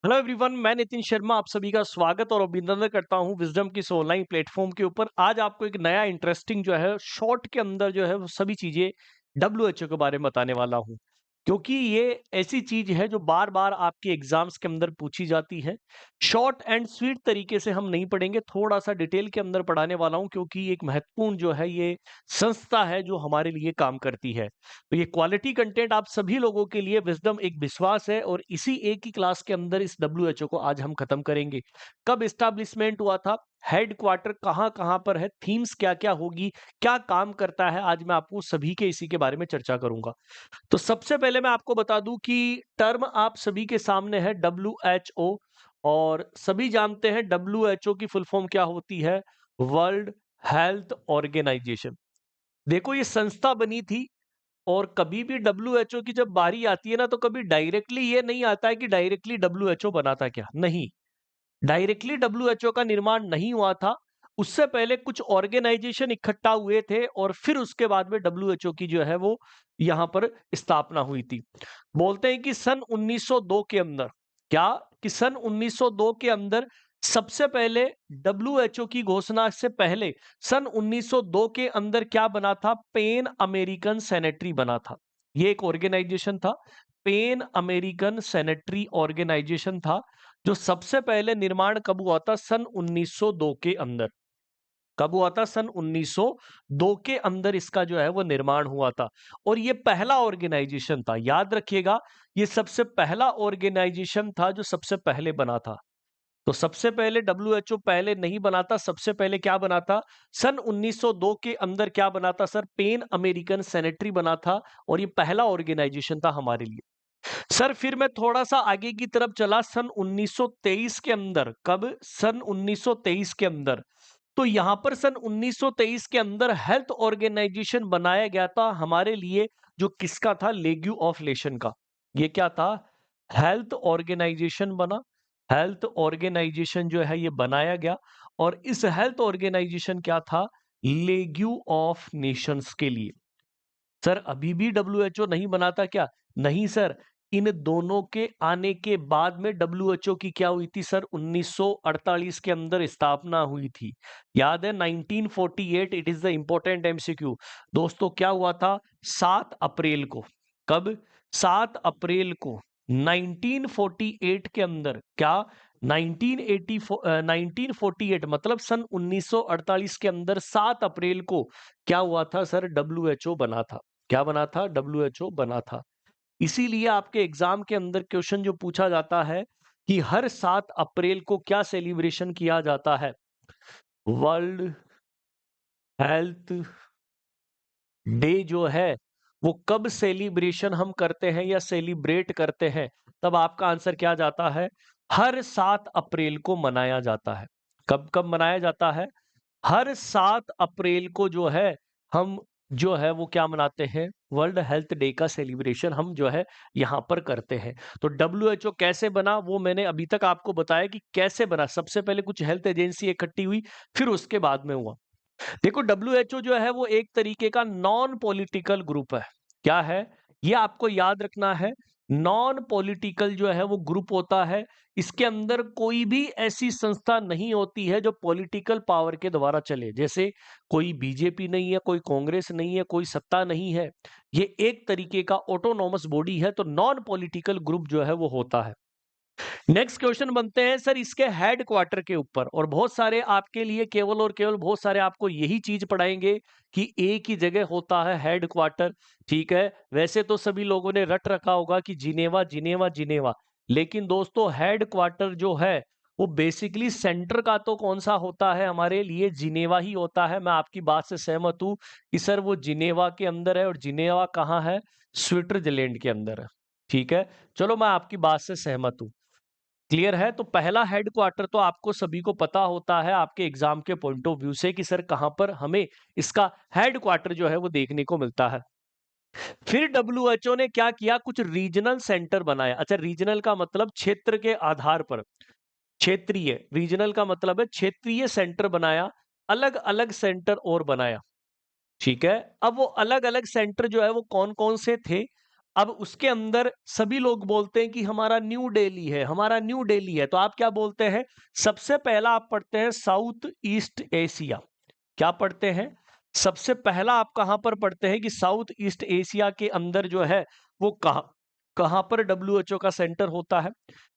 Hello everyone, मैं नितिन शर्मा आप सभी का स्वागत और अभिनंदन करता हूं विजडम की इस ऑनलाइन प्लेटफॉर्म के ऊपर। आज आपको एक नया इंटरेस्टिंग जो है शॉर्ट के अंदर जो है वो सभी चीजें डब्ल्यूएचओ के बारे में बताने वाला हूं, क्योंकि ये ऐसी चीज है जो बार बार आपके एग्जाम्स के अंदर पूछी जाती है। शॉर्ट एंड स्वीट तरीके से हम नहीं पढ़ेंगे, थोड़ा सा डिटेल के अंदर पढ़ाने वाला हूं, क्योंकि एक महत्वपूर्ण जो है ये संस्था है जो हमारे लिए काम करती है। तो ये क्वालिटी कंटेंट आप सभी लोगों के लिए विजडम एक विश्वास है, और इसी एक ही क्लास के अंदर इस डब्ल्यूएचओ को आज हम खत्म करेंगे। कब एस्टैब्लिशमेंट हुआ था, हेड क्वार्टर कहाँ कहाँ पर है, थीम्स क्या क्या होगी, क्या काम करता है, आज मैं आपको सभी के इसी के बारे में चर्चा करूंगा। तो सबसे पहले मैं आपको बता दूं कि टर्म आप सभी के सामने है डब्ल्यूएचओ, और सभी जानते हैं डब्ल्यूएचओ की फुल फॉर्म क्या होती है, वर्ल्ड हेल्थ ऑर्गेनाइजेशन। देखो ये संस्था बनी थी, और कभी भी डब्ल्यूएचओ की जब बारी आती है ना, तो कभी डायरेक्टली ये नहीं आता है कि डायरेक्टली डब्ल्यूएचओ बना था क्या, नहीं। डायरेक्टली डब्ल्यूएचओ का निर्माण नहीं हुआ था। उससे पहले कुछ ऑर्गेनाइजेशन इकट्ठा हुए थे, और फिर उसके बाद में डब्ल्यूएचओ की जो है वो यहां पर स्थापना हुई थी। बोलते हैं कि सन 1902 के अंदर, क्या, कि सन 1902 के अंदर सबसे पहले डब्ल्यूएचओ की घोषणा से पहले सन 1902 के अंदर क्या बना था, पैन अमेरिकन सैनिटरी बना था। ये एक ऑर्गेनाइजेशन था, पैन अमेरिकन सैनिटरी ऑर्गेनाइजेशन था, जो सबसे पहले निर्माण कब हुआ था, सन 1902 के अंदर। कब हुआ था, सन 1902 के अंदर इसका जो है वो निर्माण हुआ था। और ये पहला ऑर्गेनाइजेशन था, याद रखिएगा, ये सबसे पहला ऑर्गेनाइजेशन था जो सबसे पहले बना था। तो सबसे पहले डब्ल्यूएचओ पहले नहीं बना था, सबसे पहले क्या बना था, सन 1902 के अंदर क्या बना था सर, पैन अमेरिकन सैनिटरी बना था, और ये पहला ऑर्गेनाइजेशन था हमारे लिए। सर फिर मैं थोड़ा सा आगे की तरफ चला, सन 1923 के अंदर, कब, सन 1923 के अंदर। तो यहां पर सन 1923 के अंदर हेल्थ ऑर्गेनाइजेशन बनाया गया था हमारे लिए, जो किसका था, लेग्यू ऑफ लेशन का। ये क्या था, हेल्थ ऑर्गेनाइजेशन बना। हेल्थ ऑर्गेनाइजेशन जो है ये बनाया गया, और इस हेल्थ ऑर्गेनाइजेशन क्या था, लेग्यू ऑफ नेशंस के लिए। सर अभी भी डब्ल्यूएचओ नहीं बनाता क्या, नहीं सर। इन दोनों के आने के बाद में डब्ल्यूएचओ की क्या हुई थी सर, 1948 के अंदर स्थापना हुई थी। याद है 1948, it is the important MCQ. दोस्तों क्या हुआ था, 7 अप्रैल को, कब, 7 अप्रैल को 1948 के अंदर, क्या, 1948 मतलब सन 1948 के अंदर 7 अप्रैल को क्या हुआ था सर, डब्ल्यूएचओ बना था। क्या बना था, डब्ल्यूएचओ बना था। इसीलिए आपके एग्जाम के अंदर क्वेश्चन जो पूछा जाता है कि हर 7 अप्रैल को क्या सेलिब्रेशन किया जाता है, वर्ल्ड हेल्थ डे जो है वो कब सेलिब्रेशन हम करते हैं या सेलिब्रेट करते हैं, तब आपका आंसर क्या जाता है, हर 7 अप्रैल को मनाया जाता है। कब कब मनाया जाता है, हर 7 अप्रैल को जो है हम जो है वो क्या मनाते हैं, वर्ल्ड हेल्थ डे का सेलिब्रेशन हम जो है यहाँ पर करते हैं। तो डब्ल्यूएचओ कैसे बना वो मैंने अभी तक आपको बताया कि कैसे बना। सबसे पहले कुछ हेल्थ एजेंसी इकट्ठी हुई, फिर उसके बाद में हुआ। देखो डब्ल्यूएचओ जो है वो एक तरीके का नॉन पॉलिटिकल ग्रुप है। क्या है, ये आपको याद रखना है, नॉन पॉलिटिकल जो है वो ग्रुप होता है। इसके अंदर कोई भी ऐसी संस्था नहीं होती है जो पॉलिटिकल पावर के द्वारा चले, जैसे कोई बीजेपी नहीं है, कोई कांग्रेस नहीं है, कोई सत्ता नहीं है। ये एक तरीके का ऑटोनॉमस बॉडी है, तो नॉन पॉलिटिकल ग्रुप जो है वो होता है। नेक्स्ट क्वेश्चन बनते हैं सर इसके हेड क्वार्टर के ऊपर, और बहुत सारे आपके लिए केवल और केवल बहुत सारे आपको यही चीज पढ़ाएंगे कि एक ही जगह होता है हेड क्वार्टर। ठीक है, वैसे तो सभी लोगों ने रट रखा होगा कि जिनेवा जिनेवा जिनेवा, लेकिन दोस्तों हेड क्वार्टर जो है वो बेसिकली सेंटर का तो कौन सा होता है, हमारे लिए जिनेवा ही होता है। मैं आपकी बात से सहमत हूं कि सर वो जिनेवा के अंदर है, और जिनेवा कहाँ है, स्विट्जरलैंड के अंदर है। ठीक है, चलो मैं आपकी बात से सहमत हूं। क्लियर है, तो पहला हेड क्वार्टर तो आपको सभी को पता होता है आपके एग्जाम के पॉइंट ऑफ व्यू से कि सर कहां पर हमें इसका हेड क्वार्टर जो है वो देखने को मिलता है। फिर डब्ल्यूएचओ ने क्या किया, कुछ रीजनल सेंटर बनाया। अच्छा, रीजनल का मतलब क्षेत्र के आधार पर, क्षेत्रीय, रीजनल का मतलब है क्षेत्रीय सेंटर बनाया, अलग अलग सेंटर और बनाया। ठीक है, अब वो अलग अलग सेंटर जो है वो कौन कौन से थे, अब उसके अंदर सभी लोग बोलते हैं कि हमारा न्यू दिल्ली है, हमारा न्यू दिल्ली है, तो आप क्या बोलते हैं? सबसे पहला आप पढ़ते हैं साउथ ईस्ट एशिया। क्या पढ़ते हैं? सबसे पहला आप कहां पर पढ़ते हैं कि साउथ ईस्ट एशिया के अंदर जो है वो कहां कहां पर डब्ल्यूएचओ का सेंटर होता है?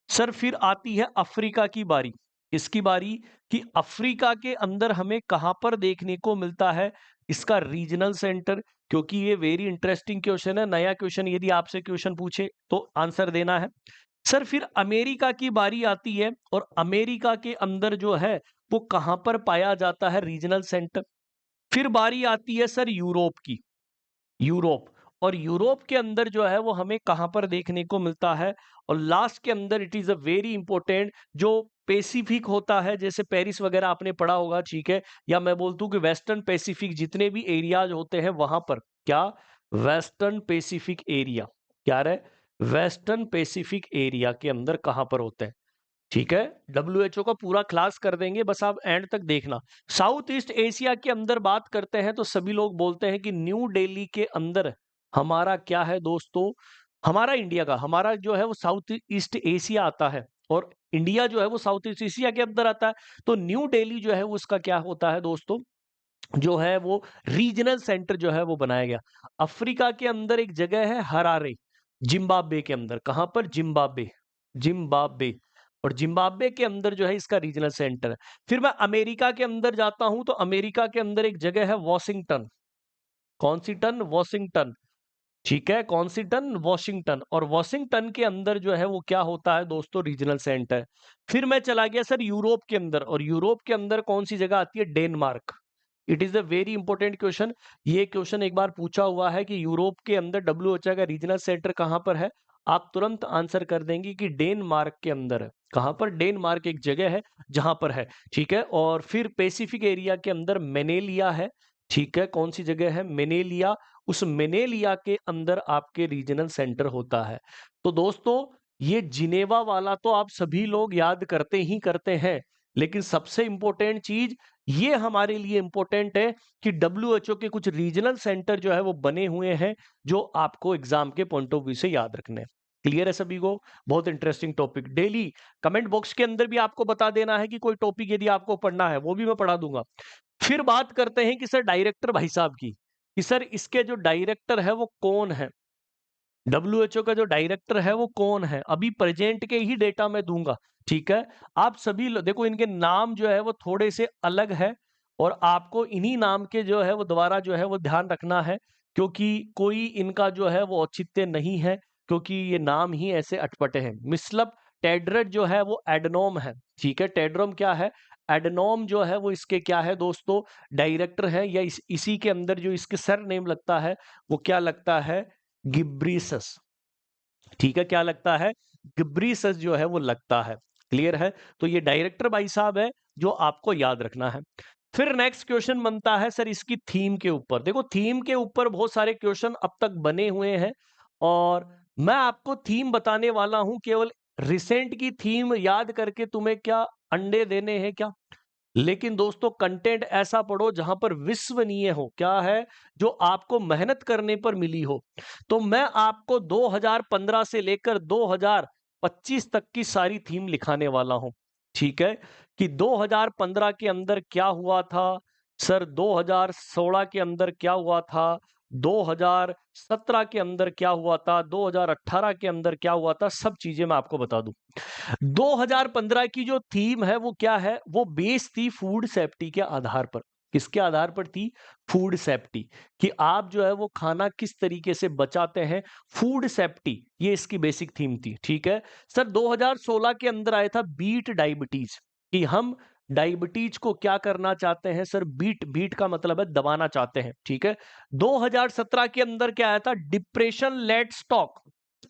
सर फिर आती है अफ्रीका की बारी। इसकी बारी कि अफ्रीका के अंदर हमें कहां पर देखने को मिलता है इसका रीजनल सेंटर? क्योंकि ये वेरी इंटरेस्टिंग क्वेश्चन है, नया क्वेश्चन, यदि आपसे क्वेश्चन पूछे तो आंसर देना है। सर फिर अमेरिका की बारी आती है और अमेरिका के अंदर जो है वो कहां पर पाया जाता है रीजनल सेंटर? फिर बारी आती है सर यूरोप की। यूरोप, और यूरोप के अंदर जो है वो हमें कहां पर देखने को मिलता है? और लास्ट के अंदर it is a very important जो पैसिफिक होता है, जैसे पेरिस वगैरह आपने पढ़ा होगा, ठीक है, या मैं बोलता हूं कि वेस्टर्न पैसिफिक जितने भी एरियाज होते हैं वहां पर, क्या? वेस्टर्न पैसिफिक एरिया, क्या रहे? वेस्टर्न पैसिफिक एरिया के अंदर कहां पर होते हैं? ठीक है, डब्ल्यूएचओ का पूरा क्लास कर देंगे, बस आप एंड तक देखना। साउथ ईस्ट एशिया के अंदर बात करते हैं तो सभी लोग बोलते हैं कि न्यू दिल्ली के अंदर हमारा क्या है दोस्तों? हमारा इंडिया का, हमारा जो है वो साउथ ईस्ट एशिया आता है, और इंडिया जो है वो साउथ ईस्ट एशिया के अंदर आता है। तो न्यू दिल्ली जो है वो उसका क्या होता है दोस्तों? जो है वो रीजनल सेंटर जो है वो बनाया गया। अफ्रीका के अंदर एक जगह है हरारे, जिम्बाब्वे के अंदर। कहां पर? जिम्बाब्वे, जिम्बाब्वे, और जिम्बाब्वे के अंदर जो है इसका रीजनल सेंटर है। फिर मैं अमेरिका के अंदर जाता हूं तो अमेरिका के अंदर एक जगह है वॉशिंगटन। कौन सी टन? वॉशिंगटन। ठीक है, कौन सी टन? वॉशिंगटन। और वॉशिंगटन के अंदर जो है वो क्या होता है दोस्तों? Regional centre. फिर मैं चला गया सर यूरोप के अंदर, और यूरोप के अंदर कौन सी जगह आती है? Denmark. It is a very important question. ये क्वेश्चन एक बार पूछा हुआ है कि यूरोप के अंदर डब्ल्यूएचओ का रीजनल सेंटर कहां पर है? आप तुरंत आंसर कर देंगे कि डेनमार्क के अंदर है। कहां पर? डेनमार्क एक जगह है जहां पर है, ठीक है। और फिर पैसिफिक एरिया के अंदर मेनेलिया है, ठीक है। कौन सी जगह है? मेनेलिया। उस मेनेलिया के अंदर आपके रीजनल सेंटर होता है। तो दोस्तों, ये जिनेवा वाला तो आप सभी लोग याद करते ही करते हैं, लेकिन सबसे इंपॉर्टेंट चीज ये हमारे लिए इंपॉर्टेंट है कि डब्ल्यूएचओ के कुछ रीजनल सेंटर जो है वो बने हुए हैं, जो आपको एग्जाम के पॉइंट ऑफ व्यू से याद रखने हैं। क्लियर है सभी को? बहुत interesting topic. Daily comment box के अंदर भी आपको बता देना है कि कोई टॉपिक यदि आपको पढ़ना है, वो भी मैं पढ़ा दूंगा। फिर बात करते हैं कि सर डायरेक्टर भाई साहब की, कि सर इसके जो डायरेक्टर है वो कौन है? डब्ल्यूएचओ का जो डायरेक्टर है वो कौन है? अभी प्रेजेंट के ही डेटा मैं दूंगा, ठीक है। आप सभी देखो, इनके नाम जो है वो थोड़े से अलग है, और आपको इन्हीं नाम के जो है वो दोबारा जो है वो ध्यान रखना है, क्योंकि कोई इनका जो है वो औचित्य नहीं है, क्योंकि ये नाम ही ऐसे अटपटे हैं। मिसलब टेड्रड जो है वो एडनोम है, ठीक है। टेड्रोम क्या है? एडनोम जो है वो इसके क्या है दोस्तों? डायरेक्टर है, या इसी के अंदर जो इसके सर नेम लगता है वो क्या लगता है? गिब्रीसस। ठीक है, क्या लगता है? गिब्रीसस जो है वो लगता है। क्लियर है? तो ये डायरेक्टर भाई साहब है जो आपको याद रखना है। फिर नेक्स्ट क्वेश्चन बनता है सर इसकी थीम के ऊपर। देखो, थीम के ऊपर बहुत सारे क्वेश्चन अब तक बने हुए हैं, और मैं आपको थीम बताने वाला हूं। केवल रिसेंट की थीम याद करके तुम्हें क्या अंडे देने हैं क्या? लेकिन दोस्तों, कंटेंट ऐसा पढ़ो जहां पर विश्वसनीय हो, क्या है? जो आपको मेहनत करने पर मिली हो। तो मैं आपको 2015 से लेकर 2025 तक की सारी थीम लिखाने वाला हूं, ठीक है। कि 2015 के अंदर क्या हुआ था, सर 2016 के अंदर क्या हुआ था, 2017 के अंदर क्या हुआ था, 2018 के अंदर क्या हुआ था, सब चीजें मैं आपको बता दूं। 2015 की जो थीम है वो क्या है? वो बेस थी फूड सेफ्टी के आधार पर। किसके आधार पर थी? Food safety. कि आप जो है वो खाना किस तरीके से बचाते हैं, फूड सेफ्टी, ये इसकी बेसिक थीम थी, ठीक है। सर 2016 के अंदर आया था बीट डायबिटीज, कि हम डायबिटीज को क्या करना चाहते हैं सर? बीट, बीट का मतलब है दबाना चाहते हैं, ठीक है। 2017 के अंदर क्या आया था? Depression let's talk.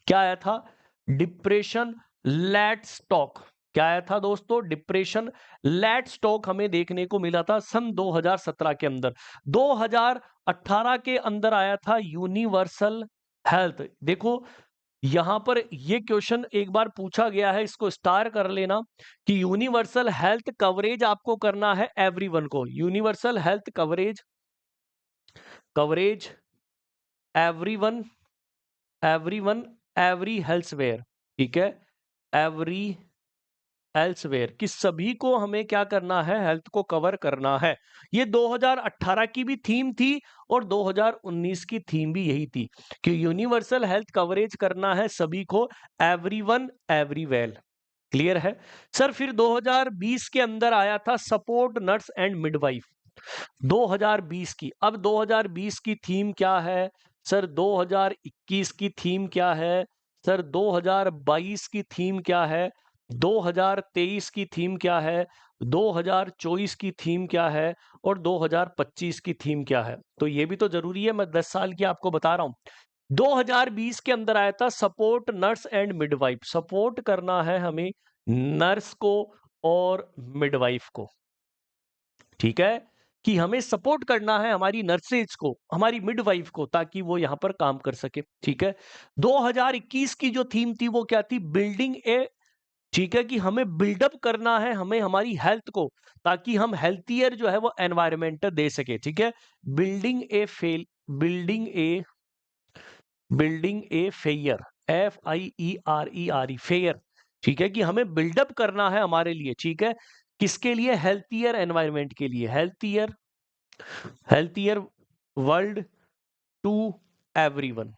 क्या आया था? Depression let's talk. क्या आया था दोस्तों? डिप्रेशन लेट्स टॉक हमें देखने को मिला था सन 2017 के अंदर। 2018 के अंदर आया था यूनिवर्सल हेल्थ। देखो, यहां पर ये क्वेश्चन एक बार पूछा गया है, इसको स्टार कर लेना, कि यूनिवर्सल हेल्थ कवरेज आपको करना है एवरीवन को। Universal health coverage, coverage everyone, everyone, every healthcare, ठीक है, एवरी एल्सवेयर कि सभी को हमें क्या करना है, हेल्थ को कवर करना है। ये 2018 की भी थीम थी और 2019 की थीम भी यही थी कि यूनिवर्सल हेल्थ कवरेज करना है सभी को, एवरीवन एवरीवेयर। क्लियर है सर। फिर 2020 के अंदर आया था सपोर्ट नर्स एंड मिडवाइफ, 2020 की। अब 2020 की थीम क्या है सर, 2021 की थीम क्या है सर, 2022 की थीम क्या है, 2023 की थीम क्या है, 2024 की थीम क्या है और 2025 की थीम क्या है। तो ये भी तो जरूरी है, मैं 10 साल की आपको बता रहा हूं। 2020 के अंदर आया था support nurse and midwife, support करना है हमें नर्स को और मिडवाइफ को, ठीक है, कि हमें सपोर्ट करना है हमारी नर्सेज को, हमारी मिडवाइफ को, ताकि वो यहां पर काम कर सके, ठीक है। 2021 की जो थीम थी वो क्या थी, बिल्डिंग ए, ठीक है, कि हमें बिल्डअप करना है हमें हमारी हेल्थ को, ताकि हम हेल्थियर जो है वो एनवायरमेंट दे सके, ठीक है। Building A fail, building A, building a fair, FIERE fair, ठीक है, कि हमें बिल्डअप करना है हमारे लिए, ठीक है, किसके लिए, हेल्थियर एनवायरमेंट के लिए, healthier, healthier world to everyone,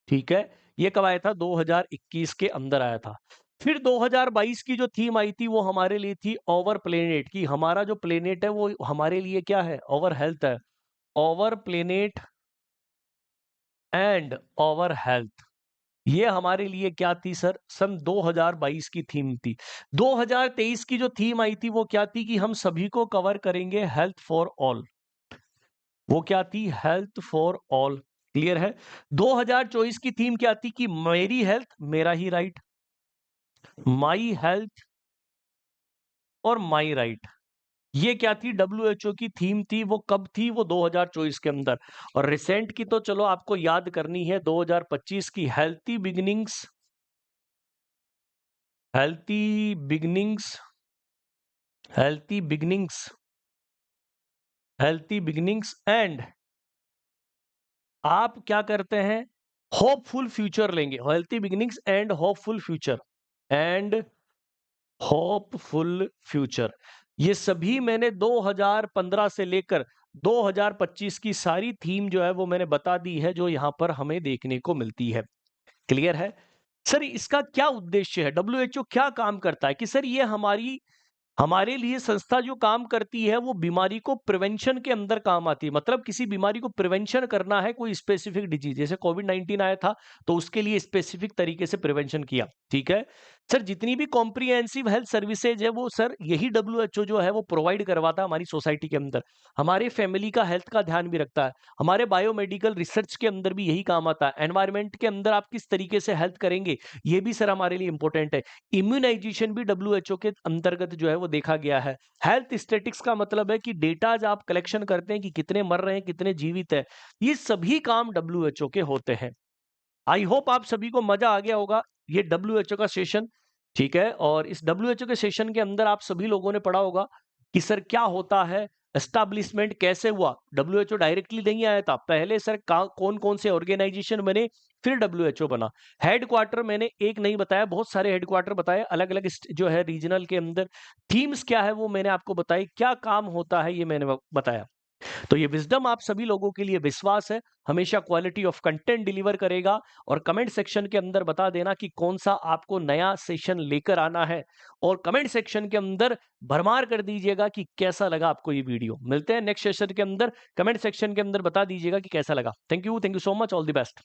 ठीक है। ये कब आया था, 2021 के अंदर आया था। फिर 2022 की जो थीम आई थी वो हमारे लिए थी ओवर प्लेनेट, कि हमारा जो प्लेनेट है वो हमारे लिए क्या है, ओवर हेल्थ है, over planet and over health. ये हमारे लिए क्या थी सर, सन 2022 की थीम थी। 2023 की जो थीम आई थी वो क्या थी, कि हम सभी को कवर करेंगे, हेल्थ फॉर ऑल। वो क्या थी, हेल्थ फॉर ऑल। क्लियर है। 2024 की थीम क्या थी, कि मेरी हेल्थ मेरा ही राइट, माई हेल्थ और माई राइट। ये क्या थी, WHO की थीम थी। वो कब थी, वो 2024 के अंदर। और रिसेंट की तो चलो आपको याद करनी है, 2025 की, healthy beginnings, healthy beginnings, healthy beginnings, healthy beginnings and आप क्या करते हैं, होपफुल फ्यूचर लेंगे, healthy beginnings and hopeful future, and hopeful future. ये सभी मैंने 2015 से लेकर 2025 की सारी थीम जो है वो मैंने बता दी है, जो यहां पर हमें देखने को मिलती है। क्लियर है सर। इसका क्या उद्देश्य है, WHO क्या काम करता है, कि सर ये हमारे लिए संस्था जो काम करती है वो बीमारी को प्रिवेंशन के अंदर काम आती है। मतलब किसी बीमारी को प्रिवेंशन करना है, कोई स्पेसिफिक डिजीज, जैसे कोविड-19 आया था तो उसके लिए स्पेसिफिक तरीके से प्रिवेंशन किया, ठीक है सर। जितनी भी कॉम्प्रिहेंसिव हेल्थ सर्विसेज है वो सर यही WHO जो है वो प्रोवाइड करवाता है हमारी सोसाइटी के अंदर। हमारे फैमिली का हेल्थ का ध्यान भी रखता है, हमारे बायोमेडिकल रिसर्च के अंदर भी यही काम आता है। एनवायरमेंट के अंदर आप किस तरीके से हेल्थ करेंगे, ये भी सर हमारे लिए इंपॉर्टेंट है। इम्यूनाइजेशन भी WHO के अंतर्गत जो है वो देखा गया है। हेल्थ स्टैटिक्स का मतलब है कि डेटा आप कलेक्शन करते हैं कि कितने मर रहे हैं, कितने जीवित है। ये सभी काम WHO के होते हैं। आई होप आप सभी को मजा आ गया होगा ये WHO का सेशन, ठीक है। और इस WHO के सेशन के अंदर आप सभी लोगों ने पढ़ा होगा कि सर क्या होता है, एस्टैब्लिशमेंट कैसे हुआ। WHO डायरेक्टली नहीं आया था, पहले सर कौन कौन से ऑर्गेनाइजेशन बने, फिर WHO बना। हेडक्वार्टर मैंने एक नहीं बताया, बहुत सारे हेडक्वार्टर बताए, अलग अलग जो है रीजनल के अंदर। थीम्स क्या है वो मैंने आपको बताई, क्या काम होता है ये मैंने बताया। तो ये विजडम आप सभी लोगों के लिए विश्वास है हमेशा क्वालिटी ऑफ कंटेंट डिलीवर करेगा। और कमेंट सेक्शन के अंदर बता देना कि कौन सा आपको नया सेशन लेकर आना है, और कमेंट सेक्शन के अंदर भरमार कर दीजिएगा कि कैसा लगा आपको ये वीडियो। मिलते हैं नेक्स्ट सेशन के अंदर, कमेंट सेक्शन के अंदर बता दीजिएगा कि कैसा लगा। Thank you so much, all the best.